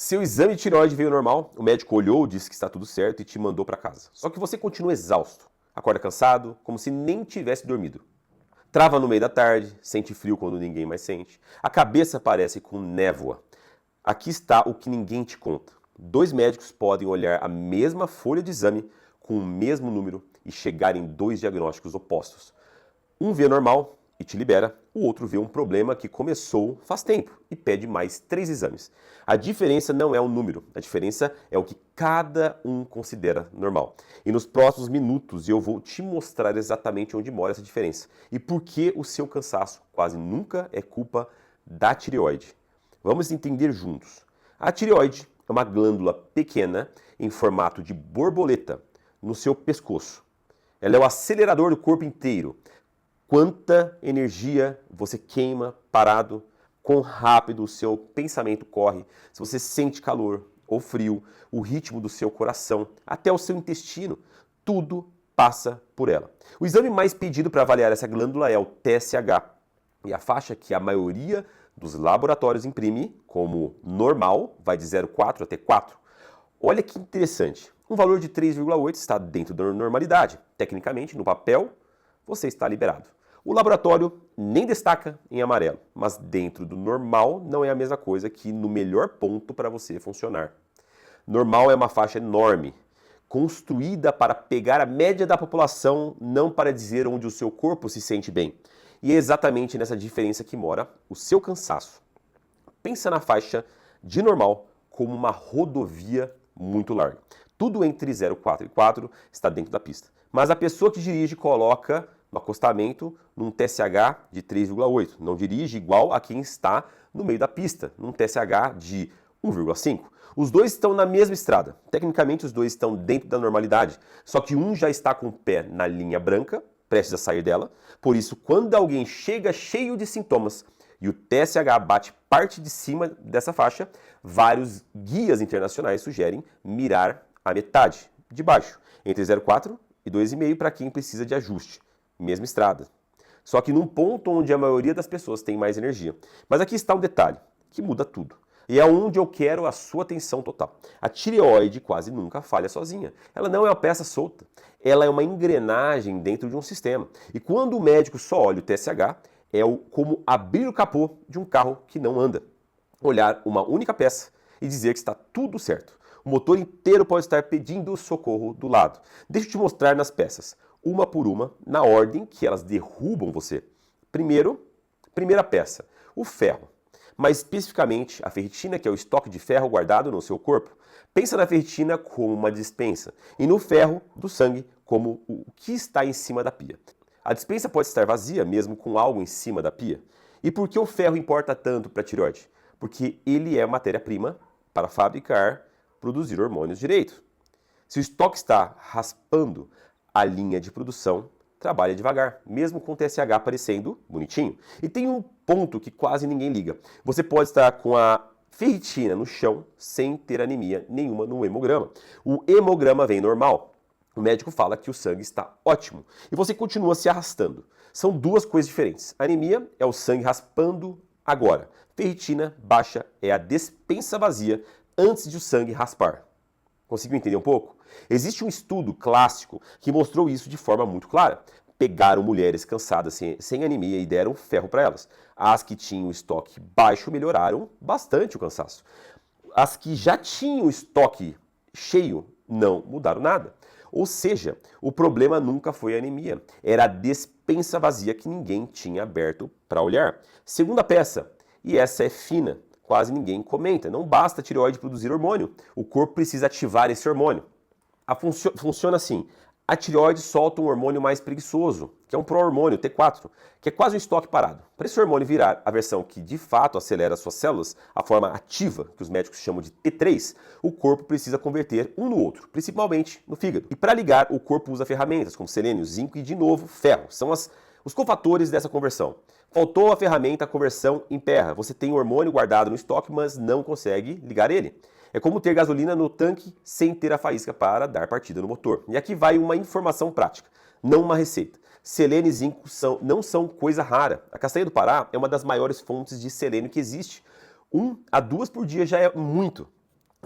Seu exame de tireoide veio normal, o médico olhou, disse que está tudo certo e te mandou para casa. Só que você continua exausto, acorda cansado, como se nem tivesse dormido. Trava no meio da tarde, sente frio quando ninguém mais sente. A cabeça parece com névoa. Aqui está o que ninguém te conta. Dois médicos podem olhar a mesma folha de exame com o mesmo número e chegar em dois diagnósticos opostos. Um vê normal e te libera, o outro vê um problema que começou faz tempo e pede mais 3 exames. A diferença não é o número, a diferença é o que cada um considera normal. E nos próximos minutos eu vou te mostrar exatamente onde mora essa diferença e por que o seu cansaço quase nunca é culpa da tireoide. Vamos entender juntos. A tireoide é uma glândula pequena em formato de borboleta no seu pescoço. Ela é o acelerador do corpo inteiro. Quanta energia você queima parado, quão rápido o seu pensamento corre, se você sente calor ou frio, o ritmo do seu coração, até o seu intestino, tudo passa por ela. O exame mais pedido para avaliar essa glândula é o TSH, e a faixa que a maioria dos laboratórios imprime como normal vai de 0,4 até 4. Olha que interessante, um valor de 3,8 está dentro da normalidade. Tecnicamente, no papel, você está liberado. O laboratório nem destaca em amarelo, mas dentro do normal não é a mesma coisa que no melhor ponto para você funcionar. Normal é uma faixa enorme, construída para pegar a média da população, não para dizer onde o seu corpo se sente bem. E é exatamente nessa diferença que mora o seu cansaço. Pensa na faixa de normal como uma rodovia muito larga. Tudo entre 0,4 e 4 está dentro da pista. Mas a pessoa que dirige coloca no acostamento num TSH de 3,8. Não dirige igual a quem está no meio da pista, num TSH de 1,5. Os dois estão na mesma estrada. Tecnicamente, os dois estão dentro da normalidade. Só que um já está com o pé na linha branca, prestes a sair dela. Por isso, quando alguém chega cheio de sintomas e o TSH bate parte de cima dessa faixa, vários guias internacionais sugerem mirar a metade, de baixo, entre 0,4 e 2,5 para quem precisa de ajuste. Mesma estrada. Só que num ponto onde a maioria das pessoas tem mais energia. Mas aqui está um detalhe, que muda tudo. E é onde eu quero a sua atenção total. A tireoide quase nunca falha sozinha. Ela não é uma peça solta. Ela é uma engrenagem dentro de um sistema. E quando o médico só olha o TSH, é como abrir o capô de um carro que não anda. Olhar uma única peça e dizer que está tudo certo. O motor inteiro pode estar pedindo socorro do lado. Deixa eu te mostrar nas peças, uma por uma, na ordem que elas derrubam você. Primeira peça, o ferro. Mais especificamente, a ferritina, que é o estoque de ferro guardado no seu corpo. Pensa na ferritina como uma despensa e no ferro do sangue como o que está em cima da pia. A despensa pode estar vazia, mesmo com algo em cima da pia. E por que o ferro importa tanto para a tireoide? Porque ele é matéria-prima para fabricar, produzir hormônios direito. Se o estoque está raspando a linha de produção, trabalha devagar, mesmo com o TSH aparecendo bonitinho. E tem um ponto que quase ninguém liga. Você pode estar com a ferritina no chão sem ter anemia nenhuma no hemograma. O hemograma vem normal. O médico fala que o sangue está ótimo e você continua se arrastando. São duas coisas diferentes. Anemia é o sangue raspando agora. Ferritina baixa é a despensa vazia antes de o sangue raspar. Conseguiu entender um pouco? Existe um estudo clássico que mostrou isso de forma muito clara. Pegaram mulheres cansadas sem anemia e deram ferro para elas. As que tinham o estoque baixo melhoraram bastante o cansaço. As que já tinham o estoque cheio não mudaram nada. Ou seja, o problema nunca foi a anemia, era a despensa vazia que ninguém tinha aberto para olhar. Segunda peça, e essa é fina, quase ninguém comenta, não basta a tireoide produzir hormônio, o corpo precisa ativar esse hormônio. Funciona assim, a tireoide solta um hormônio mais preguiçoso, que é um pró-hormônio, T4, que é quase um estoque parado. Para esse hormônio virar a versão que de fato acelera as suas células, a forma ativa, que os médicos chamam de T3, o corpo precisa converter um no outro, principalmente no fígado. E para ligar, o corpo usa ferramentas como selênio, zinco e, de novo, ferro. São os cofatores dessa conversão. Faltou a ferramenta, a conversão emperra. Você tem o hormônio guardado no estoque, mas não consegue ligar ele. É como ter gasolina no tanque sem ter a faísca para dar partida no motor. E aqui vai uma informação prática, não uma receita. Selênio e zinco não são coisa rara. A castanha do Pará é uma das maiores fontes de selênio que existe. 1 a 2 por dia já é muito.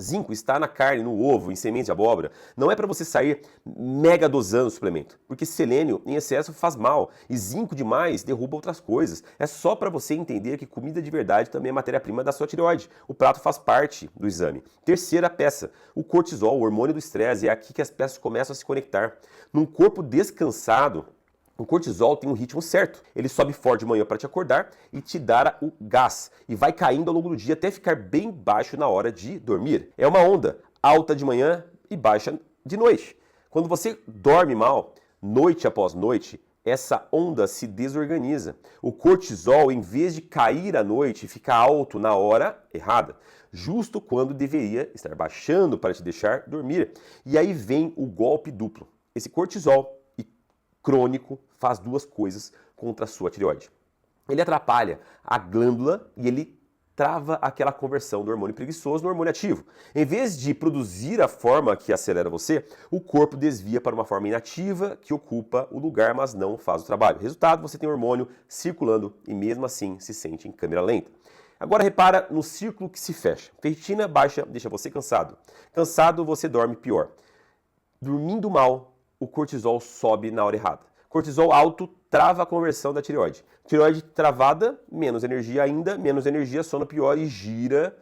Zinco está na carne, no ovo, em sementes de abóbora. Não é para você sair mega dosando o suplemento, porque selênio em excesso faz mal e zinco demais derruba outras coisas. É só para você entender que comida de verdade também é matéria-prima da sua tireoide. O prato faz parte do exame. Terceira peça, o cortisol, o hormônio do estresse. É aqui que as peças começam a se conectar. Num corpo descansado, o cortisol tem um ritmo certo. Ele sobe forte de manhã para te acordar e te dar o gás. E vai caindo ao longo do dia até ficar bem baixo na hora de dormir. É uma onda alta de manhã e baixa de noite. Quando você dorme mal, noite após noite, essa onda se desorganiza. O cortisol, em vez de cair à noite, fica alto na hora errada, justo quando deveria estar baixando para te deixar dormir. E aí vem o golpe duplo. Esse cortisol crônico faz duas coisas contra a sua tireoide. Ele atrapalha a glândula e ele trava aquela conversão do hormônio preguiçoso no hormônio ativo. Em vez de produzir a forma que acelera você, o corpo desvia para uma forma inativa que ocupa o lugar, mas não faz o trabalho. Resultado, você tem hormônio circulando e mesmo assim se sente em câmera lenta. Agora repara no círculo que se fecha. Ferritina baixa deixa você cansado. Cansado, você dorme pior. Dormindo mal, o cortisol sobe na hora errada. Cortisol alto trava a conversão da tireoide. Tireoide travada, menos energia ainda, menos energia, sono pior e gira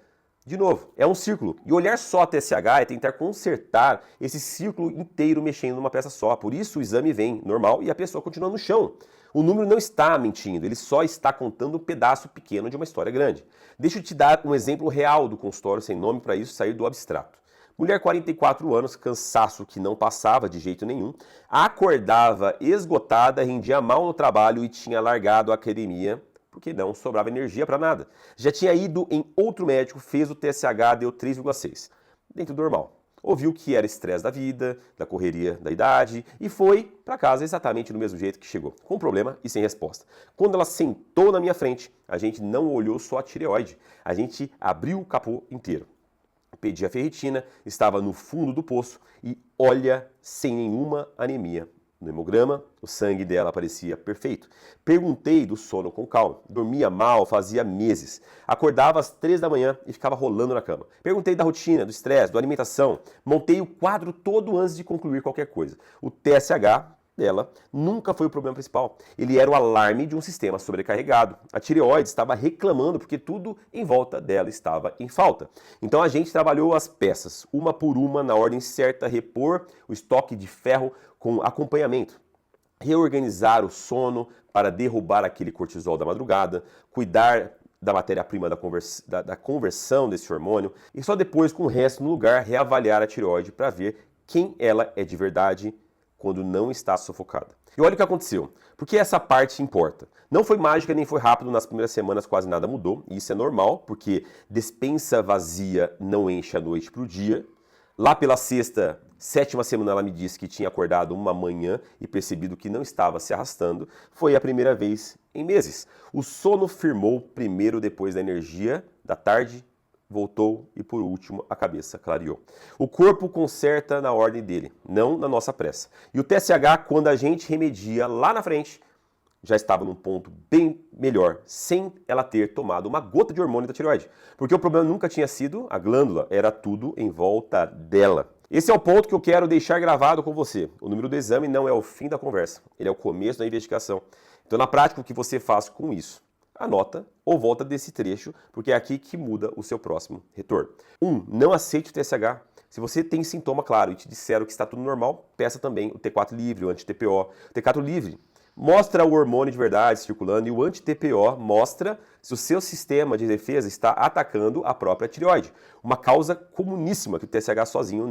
de novo. É um círculo. E olhar só a TSH é tentar consertar esse círculo inteiro mexendo numa peça só. Por isso o exame vem normal e a pessoa continua no chão. O número não está mentindo, ele só está contando um pedaço pequeno de uma história grande. Deixa eu te dar um exemplo real do consultório, sem nome para isso, sair do abstrato. Mulher, 44 anos, cansaço que não passava de jeito nenhum, acordava esgotada, rendia mal no trabalho e tinha largado a academia porque não sobrava energia para nada. Já tinha ido em outro médico, fez o TSH, deu 3,6, dentro do normal. Ouviu que era estresse da vida, da correria da idade e foi para casa exatamente do mesmo jeito que chegou, com problema e sem resposta. Quando ela sentou na minha frente, a gente não olhou só a tireoide, a gente abriu o capô inteiro. Pedi a ferritina, estava no fundo do poço e olha, sem nenhuma anemia. No hemograma, o sangue dela parecia perfeito. Perguntei do sono com calma. Dormia mal, fazia meses. Acordava às 3 da manhã e ficava rolando na cama. Perguntei da rotina, do estresse, da alimentação. Montei o quadro todo antes de concluir qualquer coisa. O TSH dela nunca foi o problema principal. Ele era o alarme de um sistema sobrecarregado. A tireoide estava reclamando porque tudo em volta dela estava em falta. Então a gente trabalhou as peças, uma por uma, na ordem certa, repor o estoque de ferro com acompanhamento, reorganizar o sono para derrubar aquele cortisol da madrugada, cuidar da matéria-prima da conversão desse hormônio e só depois, com o resto no lugar, reavaliar a tireoide para ver quem ela é de verdade quando não está sufocada. E olha o que aconteceu, porque essa parte importa. Não foi mágica nem foi rápido, nas primeiras semanas quase nada mudou, e isso é normal, porque despensa vazia não enche a noite para o dia. Lá pela sexta, sétima semana ela me disse que tinha acordado uma manhã e percebido que não estava se arrastando. Foi a primeira vez em meses. O sono firmou primeiro depois da energia da tarde, voltou e por último a cabeça clareou. O corpo conserta na ordem dele, não na nossa pressa. E o TSH, quando a gente remedia lá na frente, já estava num ponto bem melhor, sem ela ter tomado uma gota de hormônio da tireoide. Porque o problema nunca tinha sido a glândula, era tudo em volta dela. Esse é o ponto que eu quero deixar gravado com você. O número do exame não é o fim da conversa, ele é o começo da investigação. Então, na prática, o que você faz com isso? Anota ou volta desse trecho, porque é aqui que muda o seu próximo retorno. 1. Não aceite o TSH. Se você tem sintoma claro e te disseram que está tudo normal, peça também o T4 livre, o anti-TPO. O T4 livre mostra o hormônio de verdade circulando e o anti-TPO mostra se o seu sistema de defesa está atacando a própria tireoide. Uma causa comuníssima que o TSH sozinho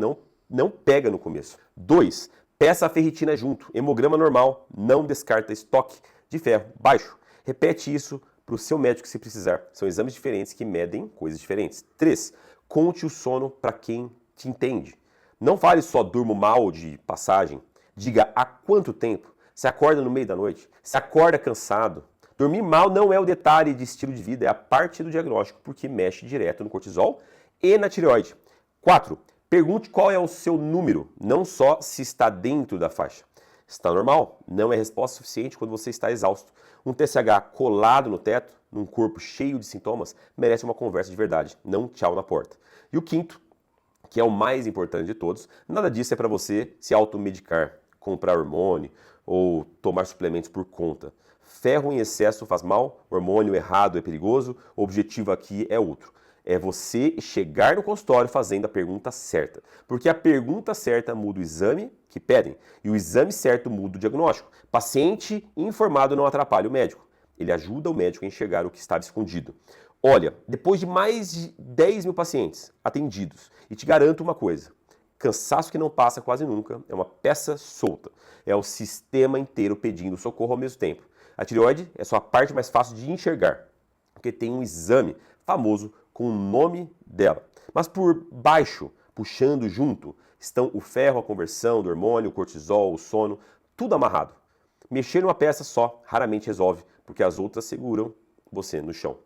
não pega no começo. 2. Peça a ferritina junto. Hemograma normal, não descarta estoque de ferro baixo. Repete isso para o seu médico se precisar. São exames diferentes que medem coisas diferentes. 3. Conte o sono para quem te entende. Não fale só durmo mal de passagem. Diga há quanto tempo. Se acorda no meio da noite. Se acorda cansado. Dormir mal não é o detalhe de estilo de vida, é a parte do diagnóstico, porque mexe direto no cortisol e na tireoide. 4. Pergunte qual é o seu número, não só se está dentro da faixa. Está normal? Não é resposta suficiente quando você está exausto. Um TSH colado no teto, num corpo cheio de sintomas, merece uma conversa de verdade, não tchau na porta. E o quinto, que é o mais importante de todos, nada disso é para você se automedicar, comprar hormônio ou tomar suplementos por conta. Ferro em excesso faz mal, hormônio errado é perigoso, o objetivo aqui é outro. É você chegar no consultório fazendo a pergunta certa. Porque a pergunta certa muda o exame que pedem e o exame certo muda o diagnóstico. Paciente informado não atrapalha o médico. Ele ajuda o médico a enxergar o que estava escondido. Olha, depois de mais de 10 mil pacientes atendidos, e te garanto uma coisa, cansaço que não passa quase nunca é uma peça solta. É o sistema inteiro pedindo socorro ao mesmo tempo. A tireoide é só a parte mais fácil de enxergar, porque tem um exame famoso com o nome dela. Mas por baixo, puxando junto, estão o ferro, a conversão do hormônio, o cortisol, o sono, tudo amarrado. Mexer numa peça só raramente resolve, porque as outras seguram você no chão.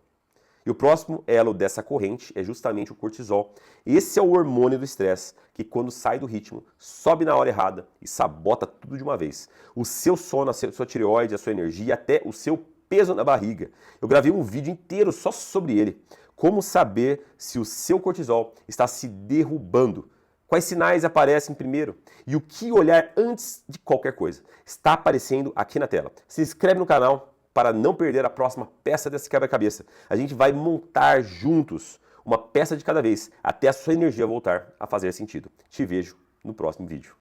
E o próximo elo dessa corrente é justamente o cortisol. Esse é o hormônio do estresse, que quando sai do ritmo, sobe na hora errada e sabota tudo de uma vez. O seu sono, a sua tireoide, a sua energia, até o seu peso na barriga. Eu gravei um vídeo inteiro só sobre ele. Como saber se o seu cortisol está se derrubando? Quais sinais aparecem primeiro? E o que olhar antes de qualquer coisa? Está aparecendo aqui na tela. Se inscreve no canal para não perder a próxima peça desse quebra-cabeça. A gente vai montar juntos uma peça de cada vez, até a sua energia voltar a fazer sentido. Te vejo no próximo vídeo.